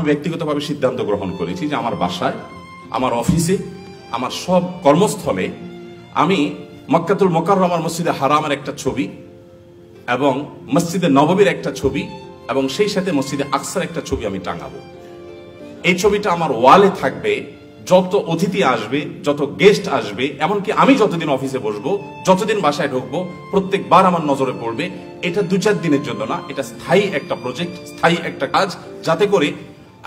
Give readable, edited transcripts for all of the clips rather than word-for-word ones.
আমি ব্যক্তিগতভাবে সিদ্ধান্ত গ্রহণ করেছি যে আমার বাসায়, আমার অফিসে, আমার সব কর্মস্থলে আমি মক্কাতুল মুকাররমার মসজিদে হারামের একটা ছবি এবং মসজিদে নববীর একটা ছবি এবং সেই সাথে মসজিদে আকসার একটা ছবি আমি টাঙাবো। এই ছবিটা আমার ওয়ালে থাকবে। যত অতিথি আসবে, যত গেস্ট আসবে, এমনকি আমি যতদিন অফিসে বসবো, যতদিন বাসায় ঢুকবো, প্রত্যেকবার আমার নজরে পড়বে। এটা 2-4 দিনের জন্য না, এটা স্থায়ী একটা প্রজেক্ট, স্থায়ী একটা কাজ, যাতে করে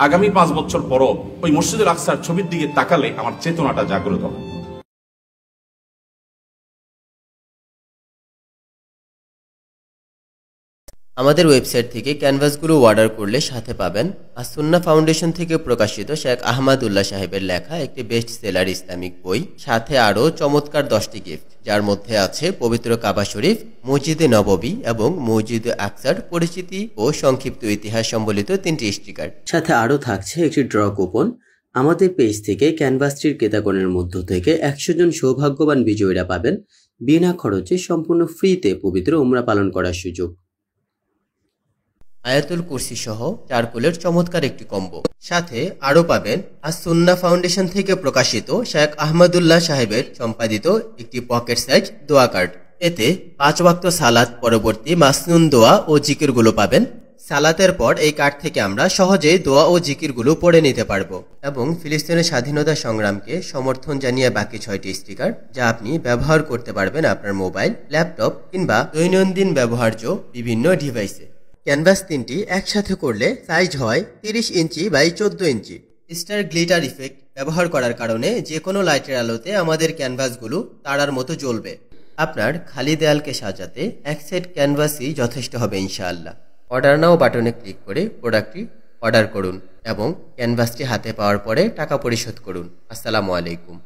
আগামী 5 বছর পরও ওই মসজিদুল আকসার ছবির দিকে তাকালে আমার চেতনাটা জাগ্রত হয়। আমাদের ওয়েবসাইট থেকে ক্যানভাসগুলো অর্ডার করলে সাথে পাবেন আসুন্না ফাউন্ডেশন থেকে প্রকাশিত শেখ আহমদুল্লাহ সাহেবের লেখা একটি বেস্ট সেলার ইসলামিক বই, সাথে আরও চমৎকার 10টি গিফট, যার মধ্যে আছে পবিত্র কাবা শরীফ, মসজিদে নববী এবং মসজিদে আকসার পরিচিতি ও সংক্ষিপ্ত ইতিহাস সম্বলিত 3টি স্টিকার। সাথে আরও থাকছে একটি ড্র কুপন। আমাদের পেজ থেকে ক্যানভাসটির ক্রেতাগণের মধ্য থেকে 100 জন সৌভাগ্যবান বিজয়ীরা পাবেন বিনা খরচে সম্পূর্ণ ফ্রিতে পবিত্র উমরা পালন করার সুযোগ। আয়াতুল কুরসি সহ চারকোলের চমৎকার একটি কম্বো, সাথে আরও পাবেন আসুন্না ফাউন্ডেশন থেকে প্রকাশিত শেখ আহমদুল্লাহ সাহেবের সম্পাদিত একটি পকেট সাইজ দোয়া কার্ড। এতে 5 ওয়াক্ত সালাত পরবর্তী মাসনুন দোয়া ও জিকিরগুলো পাবেন। সালাতের পর এই কার্ড থেকে আমরা সহজেই দোয়া ও জিকিরগুলো পড়ে নিতে পারবো এবং ফিলিস্তিনের স্বাধীনতা সংগ্রামকে সমর্থন জানিয়ে বাকি 6টি স্টিকার, যা আপনি ব্যবহার করতে পারবেন আপনার মোবাইল, ল্যাপটপ কিংবা দৈনন্দিন ব্যবহার্য বিভিন্ন ডিভাইসে। ক্যানভাস 3টি একসাথে করলে সাইজ হয় 30 inch by 14 inch. Star glitter effect ব্যবহার করার কারণে যে কোনো লাইটের আলোতে আমাদের ক্যানভাসগুলো তারার মতো জ্বলবে। আপনার খালি দেয়ালকে সাজাতে এক সেট ক্যানভাসই যথেষ্ট হবে ইনশাআল্লাহ। অর্ডার নাও বাটনে ক্লিক করে প্রোডাক্টটি অর্ডার করুন এবং ক্যানভাসটি হাতে পাওয়ার পরে টাকা পরিশোধ করুন। আসসালামু আলাইকুম।